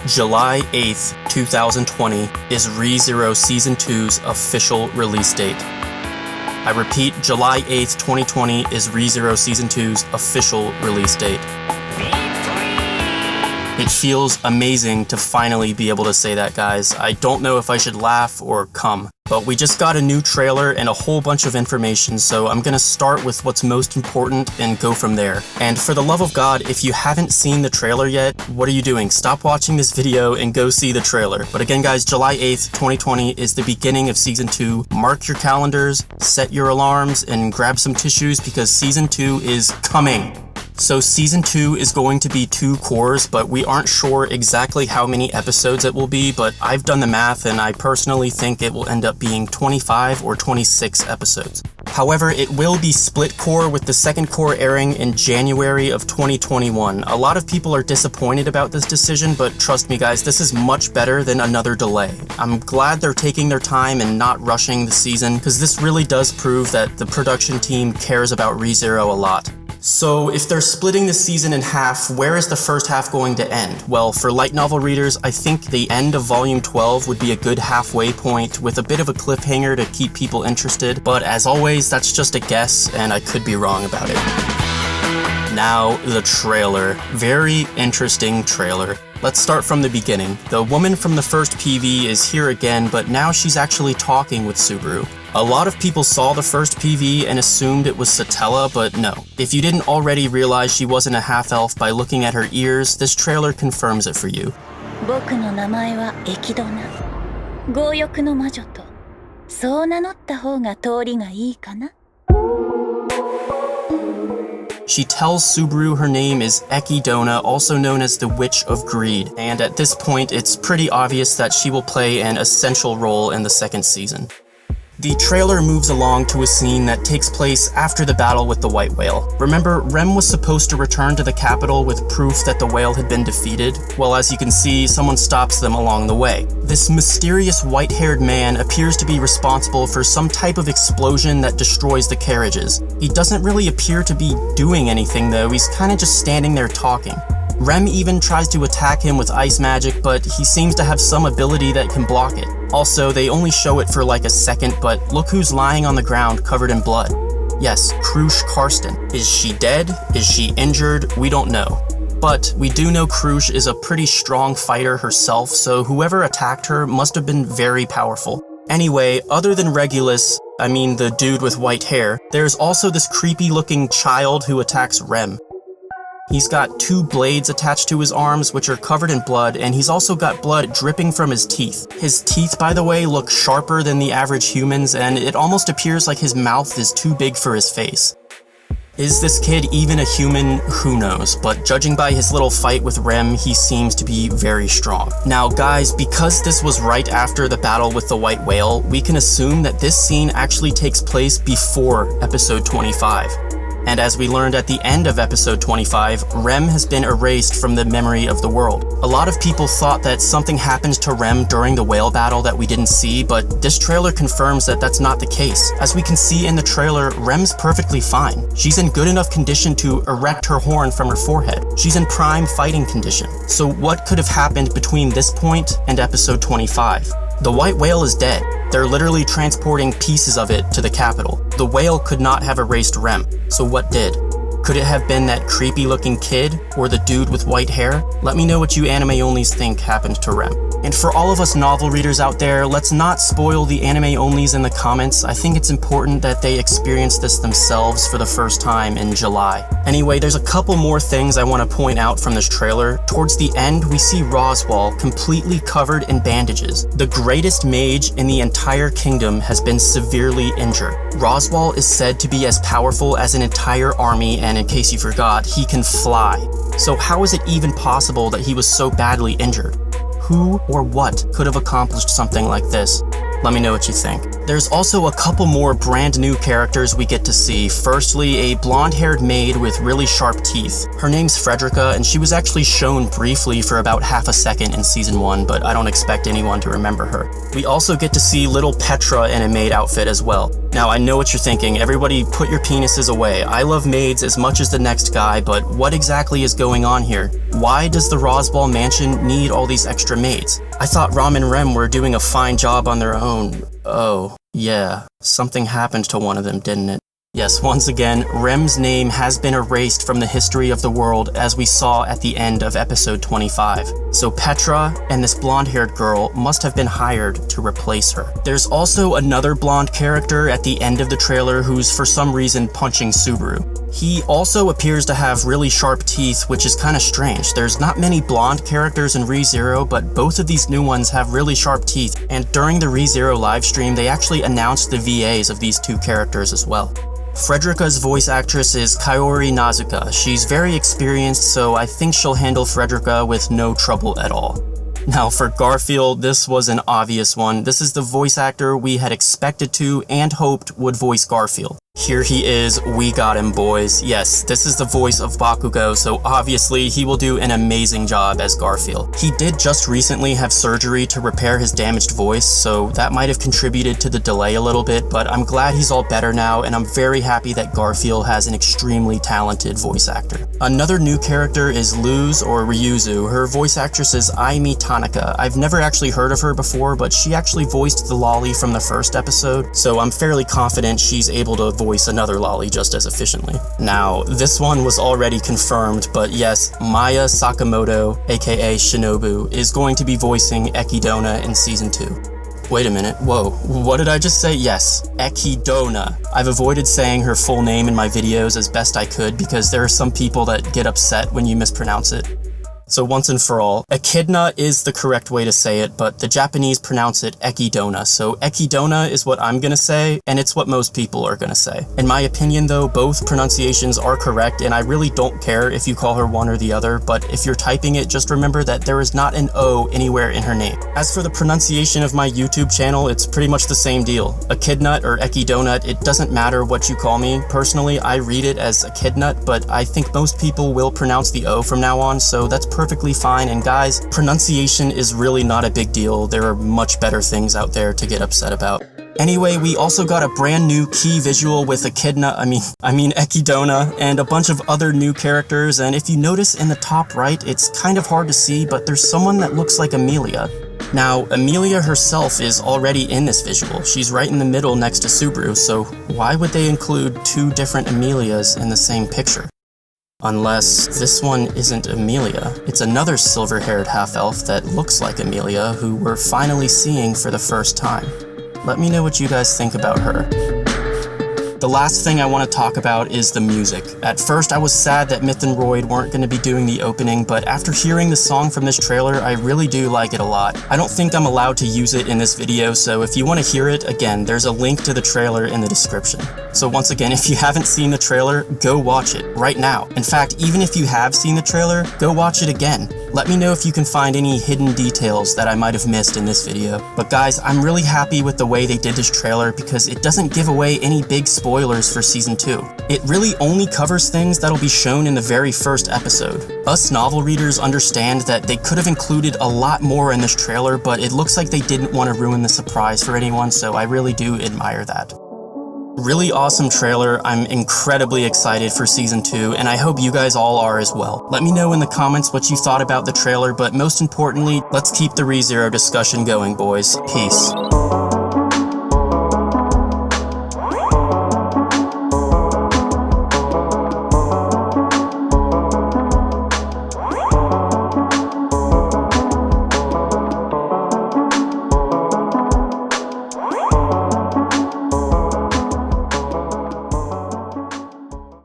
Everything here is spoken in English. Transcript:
July 8th, 2020 is ReZero Season 2's official release date. I repeat, July 8th, 2020 is ReZero Season 2's official release date. It feels amazing to finally be able to say that, guys. I don't know if I should laugh or come, but we just got a new trailer and a whole bunch of information, so I'm gonna start with what's most important and go from there. And for the love of God, if you haven't seen the trailer yet, what are you doing? Stop watching this video and go see the trailer. But again, guys, July 8th, 2020 is the beginning of Season 2. Mark your calendars, set your alarms, and grab some tissues because Season 2 is coming. So Season 2 is going to be 2 cours, but we aren't sure exactly how many episodes it will be, but I've done the math and I personally think it will end up being 25 or 26 episodes. However, it will be split cour, with the second cour airing in January of 2021. A lot of people are disappointed about this decision, but trust me guys, this is much better than another delay. I'm glad they're taking their time and not rushing the season, because this really does prove that the production team cares about ReZero a lot. So if they're splitting the season in half, where is the first half going to end? Well, for light novel readers, I think the end of Volume 12 would be a good halfway point with a bit of a cliffhanger to keep people interested, but as always, that's just a guess and I could be wrong about it. Now, the trailer. Very interesting trailer. Let's start from the beginning. The woman from the first PV is here again, but now she's actually talking with Subaru. A lot of people saw the first PV and assumed it was Satella, but no. If you didn't already realize she wasn't a half-elf by looking at her ears, this trailer confirms it for you. 僕の名前はエキドナ。強欲の魔女と、そう名乗った方が通りがいいかな。 She tells Subaru her name is Echidna, also known as the Witch of Greed, and at this point it's pretty obvious that she will play an essential role in the second season. The trailer moves along to a scene that takes place after the battle with the white whale. Remember, Rem was supposed to return to the capital with proof that the whale had been defeated? Well, as you can see, someone stops them along the way. This mysterious white-haired man appears to be responsible for some type of explosion that destroys the carriages. He doesn't really appear to be doing anything though, he's kinda just standing there talking. Rem even tries to attack him with ice magic, but he seems to have some ability that can block it. Also, they only show it for like a second, but look who's lying on the ground covered in blood. Yes, Krush Karsten. Is she dead? Is she injured? We don't know. But we do know Krush is a pretty strong fighter herself, so whoever attacked her must have been very powerful. Anyway, other than Regulus, I mean the dude with white hair, there's also this creepy looking child who attacks Rem. He's got 2 blades attached to his arms, which are covered in blood, and he's also got blood dripping from his teeth. His teeth, by the way, look sharper than the average human's, and it almost appears like his mouth is too big for his face. Is this kid even a human? Who knows, but judging by his little fight with Rem, he seems to be very strong. Now guys, because this was right after the battle with the white whale, we can assume that this scene actually takes place before episode 25. And as we learned at the end of episode 25, Rem has been erased from the memory of the world. A lot of people thought that something happened to Rem during the whale battle that we didn't see, but this trailer confirms that that's not the case. As we can see in the trailer, Rem's perfectly fine. She's in good enough condition to erect her horn from her forehead. She's in prime fighting condition. So what could have happened between this point and episode 25? The white whale is dead. They're literally transporting pieces of it to the capital. The whale could not have erased Rem, so what did? Could it have been that creepy looking kid or the dude with white hair? Let me know what you anime-onlys think happened to Rem. And for all of us novel readers out there, let's not spoil the anime-onlys in the comments. I think it's important that they experience this themselves for the first time in July. Anyway, there's a couple more things I want to point out from this trailer. Towards the end, we see Roswaal completely covered in bandages. The greatest mage in the entire kingdom has been severely injured. Roswaal is said to be as powerful as an entire army, and in case you forgot, he can fly. So how is it even possible that he was so badly injured? Who or what could have accomplished something like this? Let me know what you think. There's also a couple more brand new characters we get to see. Firstly, a blonde-haired maid with really sharp teeth. Her name's Frederica, and she was actually shown briefly for about half a second in Season 1, but I don't expect anyone to remember her. We also get to see little Petra in a maid outfit as well. Now, I know what you're thinking. Everybody put your penises away. I love maids as much as the next guy, but what exactly is going on here? Why does the Rosball Mansion need all these extra maids? I thought Ram and Rem were doing a fine job on their own. Oh, yeah. Something happened to one of them, didn't it? Yes, once again, Rem's name has been erased from the history of the world as we saw at the end of episode 25. So Petra and this blonde-haired girl must have been hired to replace her. There's also another blonde character at the end of the trailer who's for some reason punching Subaru. He also appears to have really sharp teeth, which is kind of strange. There's not many blonde characters in ReZero, but both of these new ones have really sharp teeth, and during the ReZero livestream, they actually announced the VAs of these two characters as well. Frederica's voice actress is Kaori Nazuka. She's very experienced, so I think she'll handle Frederica with no trouble at all. Now for Garfield, this was an obvious one. This is the voice actor we had expected to and hoped would voice Garfield. Here he is, we got him, boys. Yes, this is the voice of Bakugo, so obviously he will do an amazing job as Garfield. He did just recently have surgery to repair his damaged voice, so that might have contributed to the delay a little bit, but I'm glad he's all better now, and I'm very happy that Garfield has an extremely talented voice actor. Another new character is Luz, or Ryuzu. Her voice actress is Aimi Tanaka. I've never actually heard of her before, but she actually voiced the lolly from the first episode, so I'm fairly confident she's able to voice another lolly just as efficiently. Now, this one was already confirmed, but yes, Maya Sakamoto, aka Shinobu, is going to be voicing Echidna in Season 2. Wait a minute, whoa, what did I just say? Yes, Echidna. I've avoided saying her full name in my videos as best I could because there are some people that get upset when you mispronounce it. So once and for all, Echidna is the correct way to say it, but the Japanese pronounce it Echidna, so Echidna is what I'm gonna say, and it's what most people are gonna say. In my opinion though, both pronunciations are correct, and I really don't care if you call her one or the other, but if you're typing it, just remember that there is not an O anywhere in her name. As for the pronunciation of my YouTube channel, it's pretty much the same deal. Echidnut or Echidnut, it doesn't matter what you call me. Personally, I read it as Echidnut, but I think most people will pronounce the O from now on, so that's perfectly fine, and guys, pronunciation is really not a big deal. There are much better things out there to get upset about. Anyway, we also got a brand new key visual with Echidna, I mean Echidna, and a bunch of other new characters, and if you notice in the top right, it's kind of hard to see, but there's someone that looks like Amelia. Now, Amelia herself is already in this visual. She's right in the middle next to Subaru, so why would they include two different Amelias in the same picture? Unless this one isn't Amelia. It's another silver-haired half-elf that looks like Amelia, who we're finally seeing for the first time. Let me know what you guys think about her. The last thing I want to talk about is the music. At first, I was sad that Myth and Royd weren't going to be doing the opening, but after hearing the song from this trailer, I really do like it a lot. I don't think I'm allowed to use it in this video, so if you want to hear it, again, there's a link to the trailer in the description. So once again, if you haven't seen the trailer, go watch it right now. In fact, even if you have seen the trailer, go watch it again. Let me know if you can find any hidden details that I might have missed in this video. But guys, I'm really happy with the way they did this trailer because it doesn't give away any big spoilers for Season 2. It really only covers things that'll be shown in the very first episode. Us novel readers understand that they could have included a lot more in this trailer, but it looks like they didn't want to ruin the surprise for anyone, so I really do admire that. Really awesome trailer. I'm incredibly excited for Season 2, and I hope you guys all are as well. Let me know in the comments what you thought about the trailer, but most importantly, let's keep the ReZero discussion going, boys. Peace.